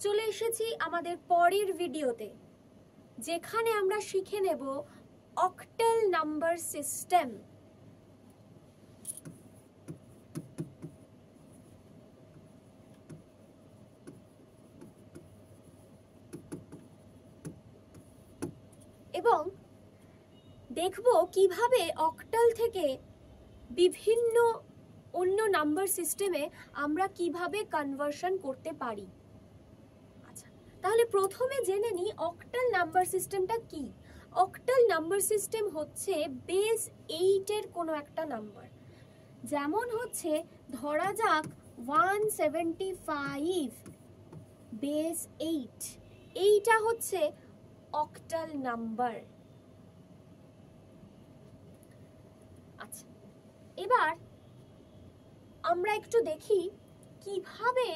চলে এসেছি আমাদের পরের ভিডিওতে, যেখানে আমরা শিখে নেব অক্টাল নাম্বার সিস্টেম। এবং দেখব কিভাবে অক্টাল থেকে বিভিন্ন অন্য নাম্বার সিস্টেমে আমরা কিভাবে কনভার্সন করতে পারি। আচ্ছা, তাহলে প্রথমে জেনে নিই অক্টাল নাম্বার সিস্টেমটা কি। অক্টাল নাম্বার সিস্টেম হচ্ছে বেস 8 এর কোনো একটা নাম্বার। যেমন হচ্ছে ধরা যাক 175 বেস 8, এইটা হচ্ছে অক্টাল নাম্বার। আচ্ছা, এবার আমরা একটু দেখি কিভাবে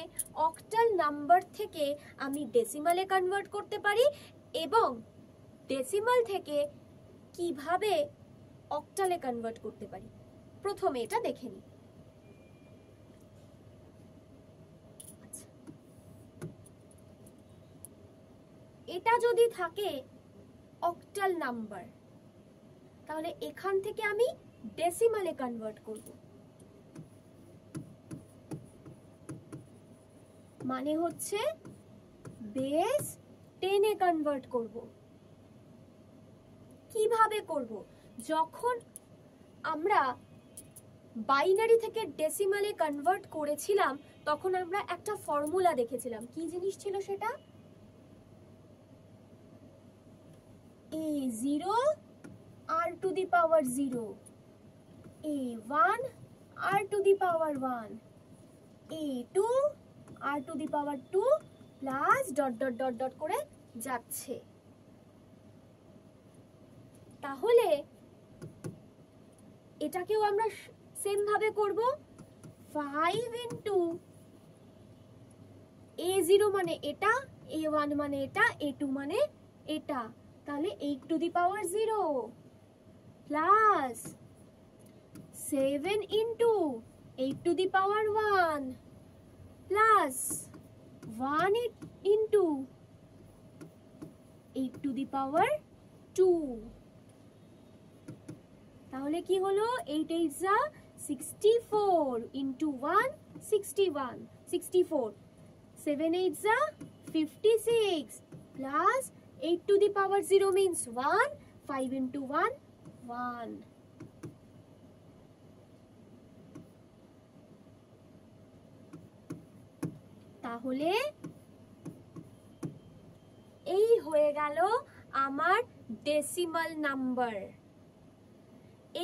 অক্টাল নাম্বার থেকে আমি ডেসিমালে কনভার্ট করতে পারি এবং ডেসিমাল থেকে কিভাবে অক্টালে কনভার্ট করতে পারি। প্রথমে এটা দেখে নিই। এটা যদি থাকে অক্টাল নাম্বার, তাহলে এখান থেকে আমি ডেসিমালে কনভার্ট করব। মানে হচ্ছে বেস 10 এ কনভার্ট করব। কিভাবে করব? যখন আমরা বাইনারি থেকে ডেসিমালে কনভার্ট করেছিলাম তখন আমরা একটা ফর্মুলা দেখেছিলাম। কি জিনিস ছিল সেটা? A0 r to the power 0, A1 r to the power 1, A2 r to the power 2 plus dot dot dot dot করে যাচ্ছে। তাহলে এটাকেও আমরা সেম ভাবে করব। 5 ইনটু A0 মানে এটা, A1 মানে এটা, A2 মানে এটা, তাহলে 8 to the power 0 plus 7 into 8 to the power 1 plus 1 into 8 to the power 2। তাহলে কি হলো? 8 8 যা 64 ইনটু 1 61 64, 7 8 যা 56 plus 8 to the power 0 means 1, 5 into 1 1। তাহলে এই হয়ে গেল আমার ডেসিমাল নাম্বার।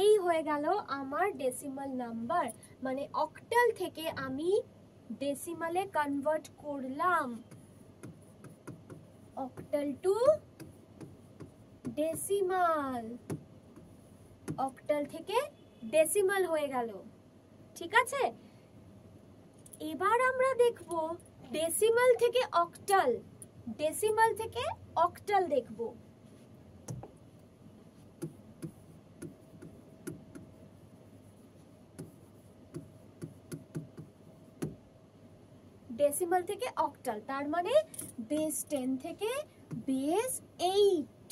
এই হয়ে গেল আমার ডেসিমাল নাম্বার, মানে অক্টাল থেকে আমি ডেসিমালে কনভার্ট করলাম। অক্টাল টু ডেসিমাল, অক্টাল থেকে ডেসিমাল হয়ে গেল। ঠিক আছে, এবার আমরা দেখব ডেসিমাল থেকে অক্টাল, ডেসিমাল থেকে অক্টাল দেখব। ডেসিমাল থেকে অক্টাল, তার মানে বেস 10 থেকে বেস 8।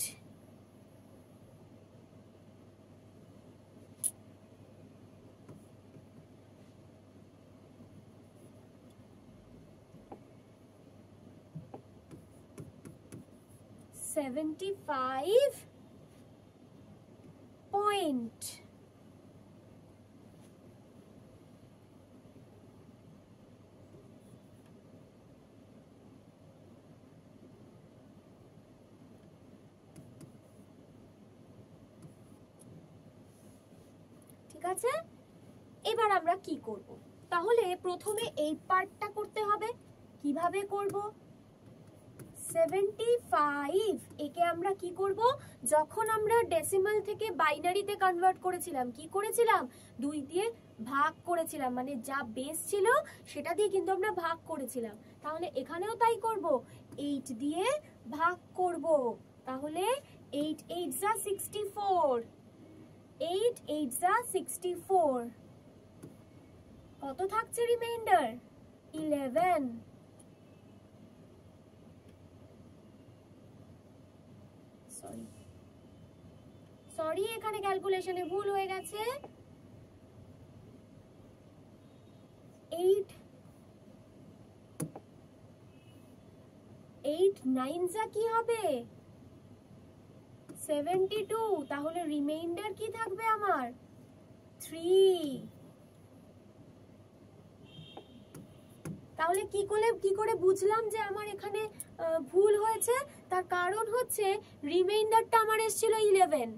$75 পয়েন্ট। ঠিক আছে, এবার আমরা কি করব? তাহলে প্রথমে এই পার্টটা করতে হবে। কিভাবে করব? 75 একে আমরা কি করব? যখন আমরা ডেসিমাল থেকে বাইনারিতে কনভার্ট করেছিলাম, কি করেছিলাম? 2 দিয়ে ভাগ করেছিলাম, মানে যা বেস ছিল সেটা দিয়ে কিন্তু আমরা ভাগ করেছিলাম। তাহলে এখানেও তাই করব, 8 দিয়ে ভাগ করব। তাহলে 8 8 যা 64, 8 8 যা 64, কত থাকছে রিমাইন্ডার? 11। সরি এখানে ক্যালকুলেশনে ভুল হয়ে গেছে। 8 9 যা কি হবে 72, তাহলে রিমাইন্ডার কি থাকবে আমার 3। তাহলে কি করে বুঝলাম যে আমার এখানে ভুল হয়েছে? তার কারণ হচ্ছে রিমাইন্ডারটা আমার এসেছিল 11।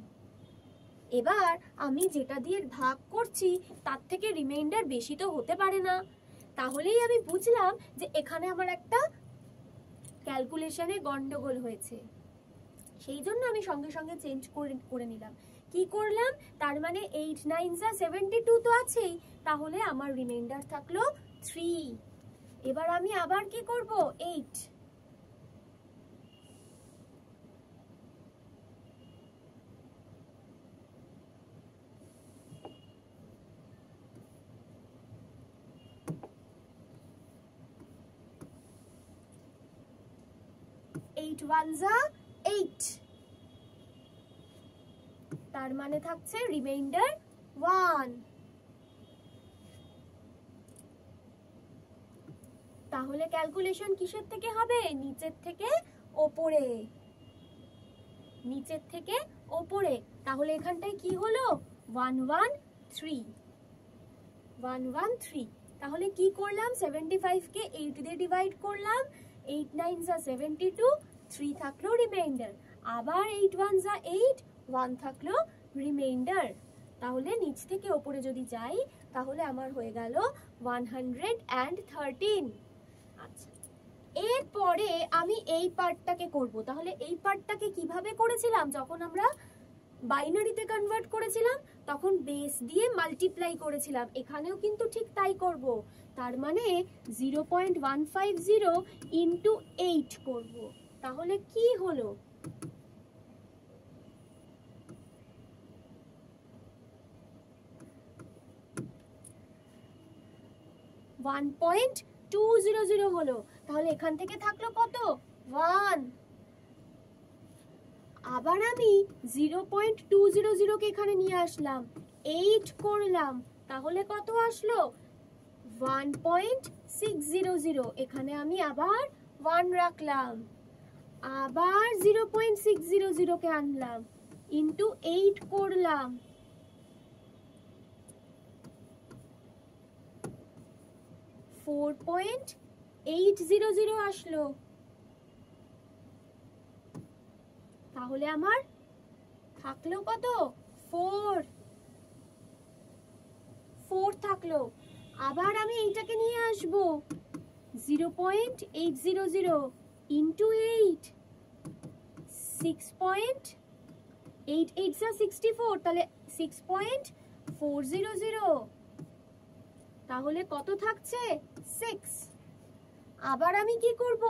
এবার আমি যেটা দিয়ে ভাগ করছি তার থেকে রিমাইন্ডার বেশি তো হতে পারে না, তাহলেই আমি বুঝলাম যে এখানে আমার একটা ক্যালকুলেশনে গন্ডগোল হয়েছে। সেই জন্য আমি সঙ্গে সঙ্গে চেঞ্জ করে নিলাম। কি করলাম? তার মানে 8 9 যা 72 তো আছেই, তাহলে আমার রিমাইন্ডার থাকলো 3। এবার আমি আবার কি করব? 8 8 1 যা 8, তার মানে থাকছে রিমাইন্ডার 1। তাহলে ক্যালকুলেশন কিসের থেকে হবে? নিচের থেকে ওপরে, নিচের থেকে ওপরে। তাহলে এখানটায় কি হলো? 113, 113। তাহলে কি করলাম? 75 কে 8 দিয়ে ডিভাইড করলাম, 8 9 যা 72, 3 থাকলো রিমাইন্ডার। আবার 8 1 যা 8, 1 থাকলো রিমাইন্ডার। তাহলে নিচ থেকে ওপরে যদি যাই তাহলে আমার হয়ে গেল 113। আচ্ছা, এরপরে আমি এই পার্টটাকে করব। তাহলে এই পার্টটাকে কিভাবে করেছিলাম? যখন আমরা বাইনারিতে কনভার্ট করেছিলাম তখন বেস দিয়ে মাল্টিপ্লাই করেছিলাম, এখানেও কিন্তু ঠিক তাই করব। তার মানে 0.150 ইন্টু 8 করব। তাহলে কি হলো? 1.200 হলো। তাহলে এখান থেকে থাকলো কত? 1। আবার আমি 0.200 কে এখানে নিয়ে আসলাম, 8 করলাম, তাহলে কত আসলো? 1.600। এখানে আমি আবার 1 রাখলাম, আবার 0.600 কে আনলাম, ইন্টু 8 করলাম, 4.800 আসলো। তাহলে আমার থাকলো কত? 4 থাকলো। আবার আমি এইটাকে নিয়ে আসবো, 0.800 ইন্টু 8, 6.8 8 যা 64, তাহলে 6.400। তাহলে কত থাকছে? 6। আবার আমি কি করব?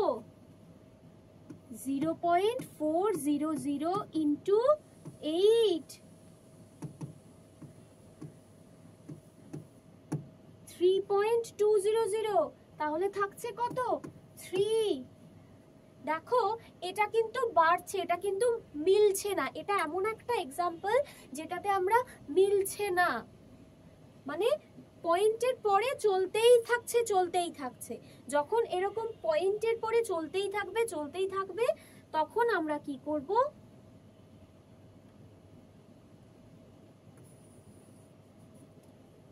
0.400 ইন্টু 8, 3.200। তাহলে থাকছে কত? 3। দেখো এটা কিন্তু বাড়ছে, এটা কিন্তু মিলছে না। এটা এমন একটা এক্সাম্পল যেটাতে আমরা মিলছে না, মানে পয়েন্টের পরে চলতেই থাকছে। যখন এরকম পয়েন্টের পরে চলতেই থাকবে তখন আমরা কি করব?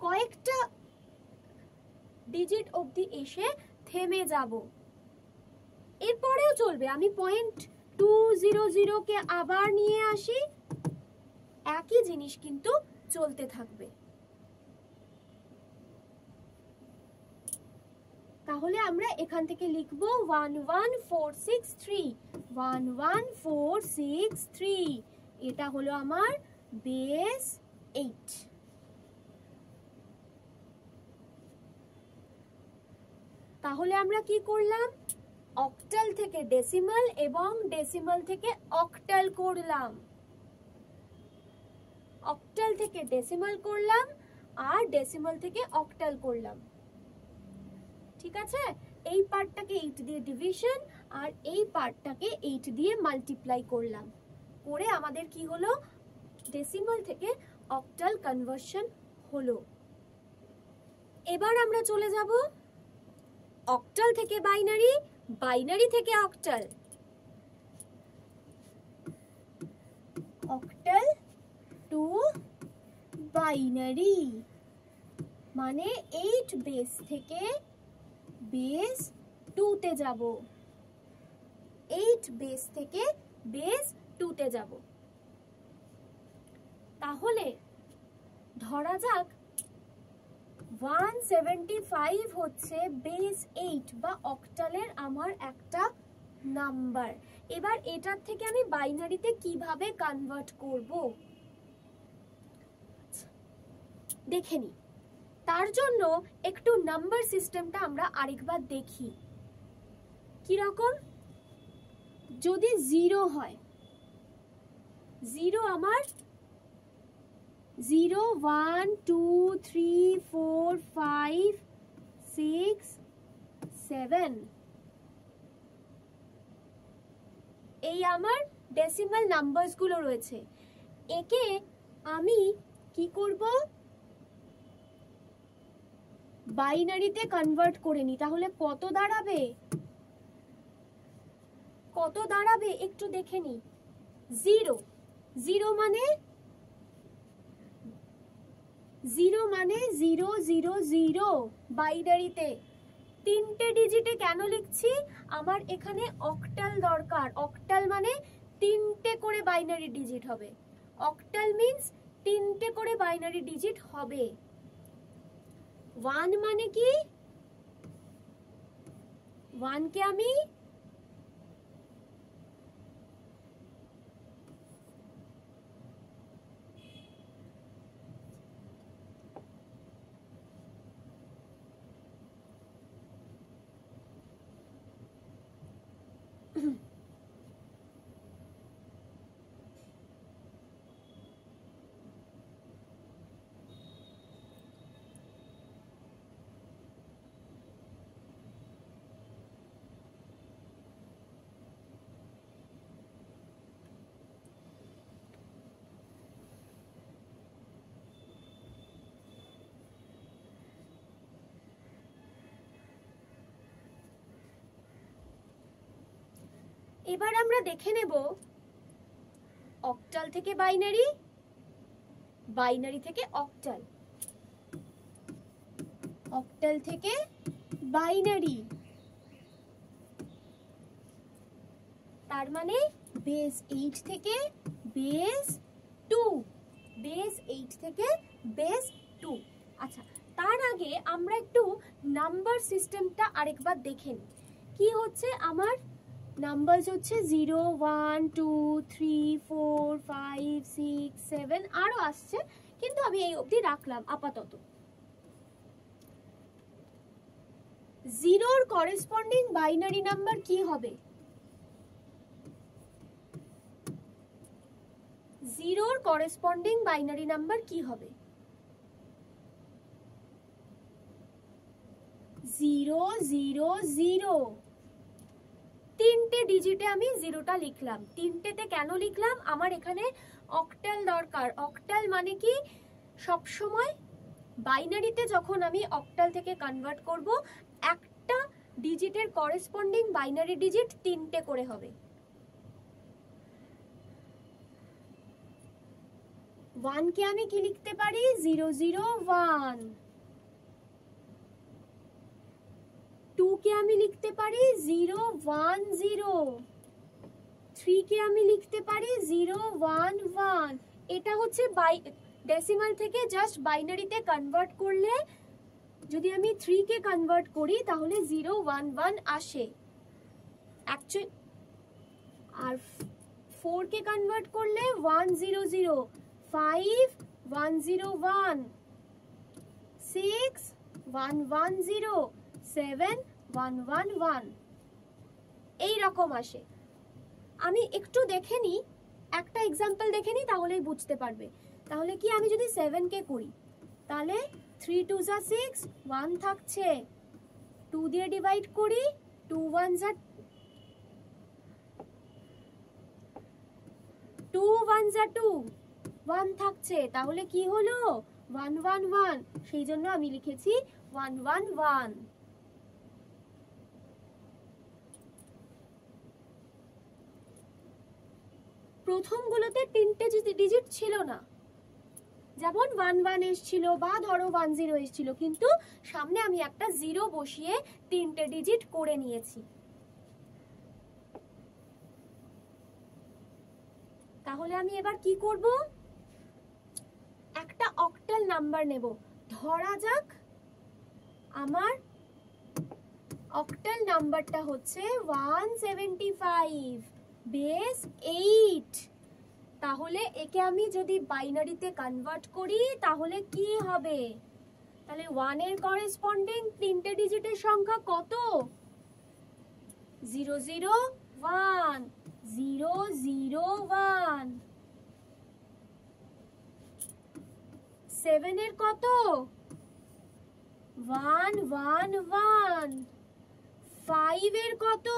কয়েকটা ডিজিট অবধি এসে থেমে যাব। এরপরেও চলবে, আমি 0.200 কে আবার নিয়ে আসি, একই জিনিস কিন্তু চলতে থাকবে। তাহলে আমরা এখান থেকে লিখব 11463, 11463। এটা হলো আমার বেস 8। তাহলে আমরা কি করলাম? অক্টাল থেকে ডেসিমাল এবং ডেসিমাল থেকে অক্টাল করলাম, অক্টাল থেকে ডেসিমাল করলাম আর ডেসিমাল থেকে অক্টাল করলাম। ঠিক আছে, এই পার্টটাকে 8 দিয়ে ডিভিশন আর এই পার্টটাকে 8 দিয়ে মাল্টিপ্লাই করলাম। করে আমাদের কি হলো, ডেসিমাল থেকে অক্টাল কনভার্সন হলো। এবার আমরা চলে যাব অক্টাল থেকে বাইনারি, বাইনারি থেকে অক্টাল। অক্টাল টু বাইনারি মানে 8 বেস থেকে বেস 2 তে যাব, 8 বেস থেকে বেস 2 তে যাব। তাহলে ধরা যাক 175 হচ্ছে বেস 8 বা অক্টালের আমার একটা নাম্বার। এবার এটার থেকে আমি বাইনারিতে কিভাবে কনভার্ট করব দেখে নিই। তার জন্য একটু নাম্বার সিস্টেমটা আমরা আরেকবার দেখি কি রকম। যদি 0 হয়, 0 আমার 0 1 2 3 4 5 6 7 এই আমার ডেসিমাল নাম্বারস গুলো রয়েছে। একে আমি কি করব, বাইনারিতে কনভার্ট করে নি। তাহলে কত দাঁড়াবে, কত দাঁড়াবে একটু দেখে নি। 0, 0 মানে 0 মানে 0 0 0 বাইনারিতে। তিনটে ডিজিটে কেন লিখছি, আমার এখানে অক্টাল দরকার। অক্টাল মানে তিনটে করে বাইনারি ডিজিট হবে। অক্টাল মিন্স তিনটে করে বাইনারি ডিজিট হবে। 1 মানে কি, 1 কে আমি এবার আমরা দেখে নেব অক্টাল থেকে বাইনারি, বাইনারি থেকে অক্টাল, অক্টাল থেকে বাইনারি। তার মানে বেস 8 থেকে বেস 2, বেস 8 থেকে বেস 2। আচ্ছা, তার আগে আমরা একটু নাম্বার সিস্টেমটা আরেকবার দেখে নিই। কি হচ্ছে, আমার নাম্বারস হচ্ছে 0 1 2 3 4 5 6 7 আরো আসছে, কিন্তু আমি এই অবধি রাখলাম আপাতত। 0 করেসপন্ডিং বাইনারি নাম্বার কি হবে, 0 করেসপন্ডিং বাইনারি নাম্বার কি হবে, 0 0 0। তিনটে ডিজিটে আমি 0টা লিখলাম। তিনটেতে কেন লিখলাম, আমার এখানে অক্টাল দরকার। অক্টাল মানে কি, সব সময় বাইনারিতে যখন আমি অক্টাল থেকে কনভার্ট করব, একটা ডিজিটের করেসপন্ডিং বাইনারি ডিজিট 3টে করে হবে। 1 কে আমি কি লিখতে পারি, 0 0 1। 2 কে আমি লিখতে পারি 0 1 0। 3 কে আমি লিখতে পারি 0 1 1। এটা হচ্ছে ডেসিমাল থেকে জাস্ট বাইনারিতে কনভার্ট করলে, যদি আমি 3 কে কনভার্ট করি তাহলে 0 1 1 আসে অ্যাকচুয়ালি। আর 4 কে কনভার্ট করলে 1 0 0, 5 1 0 1, 6 1 1 0, 7 1 1 1 এই রকম আসে। আমি একটু দেখে নিই, একটা এক্সাম্পল দেখে নিই, তাহলেই বুঝতে পারবে। তাহলে কি, আমি যদি 7 কে করি তাহলে 3 2 যা 6, 1 থাকছে, 2 দিয়ে ডিভাইড করি, 2 1 যা 2 1 যা 2, 1 থাকছে, তাহলে কি হলো 1 1 1, সেই জন্য আমি লিখেছি 1 1 1। প্রথমগুলোতে 3টে ডিজিট ছিল না, যেমন 1 1 এসেছিল বা ধরো 1 0 এসেছিল, কিন্তু সামনে আমি একটা 0 বসিয়ে 3টে ডিজিট করে নিয়েছি। তাহলে আমি এবার কি করব, একটা অক্টাল নাম্বার নেব। ধরা যাক আমার অক্টাল নাম্বারটা হচ্ছে 175 বেস 8। তাহলে একে আমি যদি বাইনারিতে কনভার্ট করি তাহলে কি হবে, তাহলে 1 এর করেসপন্ডিং 3টে ডিজিটের সংখ্যা কত, 0 0 1 0 0 1। 7 এর কত, 1 1 1। 5 এর কত,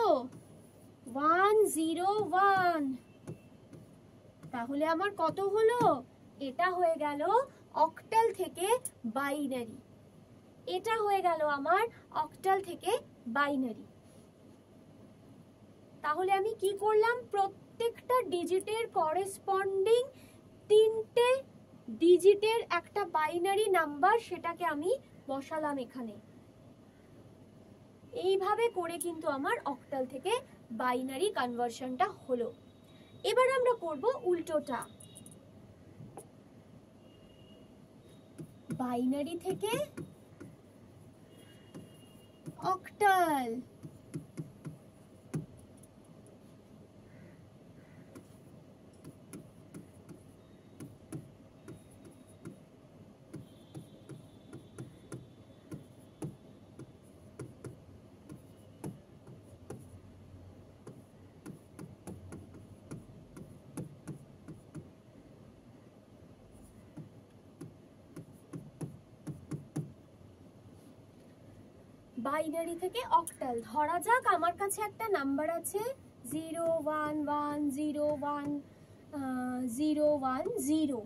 1 0 1। তাহলে আমার কত হলো, এটা হয়ে গেল অক্টাল থেকে বাইনারি, এটা হয়ে গেল আমার অক্টাল থেকে বাইনারি। তাহলে আমি কি করলাম, প্রত্যেকটা ডিজিটের করেসপন্ডিং 3টে ডিজিটের একটা বাইনারি নাম্বার, সেটাকে আমি বসালাম এখানে। এইভাবে করে কিন্তু আমার অক্টাল থেকে বাইনারি কনভার্সনটা হলো। এবার আমরা করব উল্টোটা, বাইনারি থেকে অক্টাল। বাইনারি থেকে অক্টাল, ধরা যাক আমার কাছে একটা নাম্বার আছে 0 1 1 0 1 0 1 0।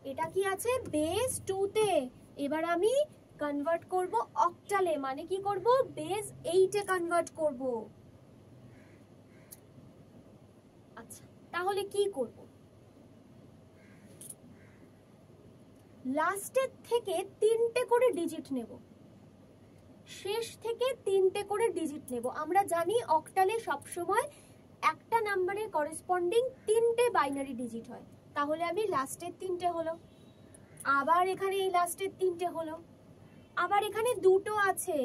এটা কি আছে বেস 2 তে, এবার আমি কনভার্ট করব অক্টালে, মানে কি করব, বেস 8 এ কনভার্ট করব। আচ্ছা, তাহলে কি করব, লাস্টের থেকে 3টে করে ডিজিট নেব, শেষ থেকে 3টে করে ডিজিট নেব। আমরা জানি অক্টালে সবসময় একটা নাম্বারের করেসপন্ডিং 3টে বাইনারি ডিজিট হয়। তাহলে আমি লাস্টের 3টে হলো, আবার এখানে এই লাস্টের 3টে হলো, আবার এখানে দুটো আছে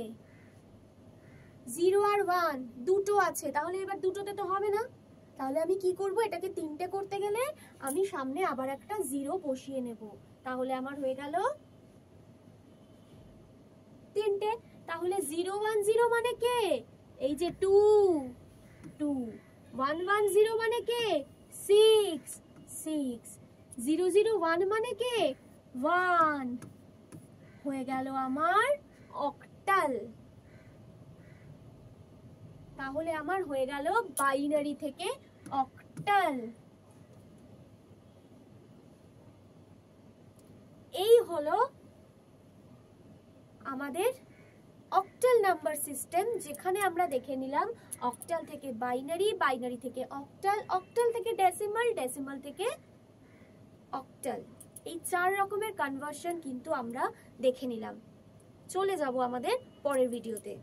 0 আর 1, দুটো আছে, তাহলে এবার দুটোতে তো হবে না। তাহলে আমি কি করব, এটাকে 3টে করতে গেলে আমি সামনে আবার একটা 0 বসিয়ে নেব, তাহলে আমার হয়ে গেল 3টে। তাহলে 0 1 0 মানে কে, এই যে 2 2। 1 1 0 মানে কে, 6 6। 0 0 1 মানে কে, 1। হয়ে গেল আমার অক্টাল। তাহলে আমার হয়ে গেল বাইনারি থেকে অক্টাল। এই হলো আমাদের অক্টাল নাম্বার সিস্টেম, যেখানে আমরা দেখে নিলাম অক্টাল থেকে বাইনারি, বাইনারি থেকে অক্টাল, অক্টাল থেকে ডেসিমাল, ডেসিমাল থেকে অক্টাল। এই 4 রকমের কনভার্সন কিন্তু আমরা দেখে নিলাম। চলে যাব আমাদের পরের ভিডিওতে।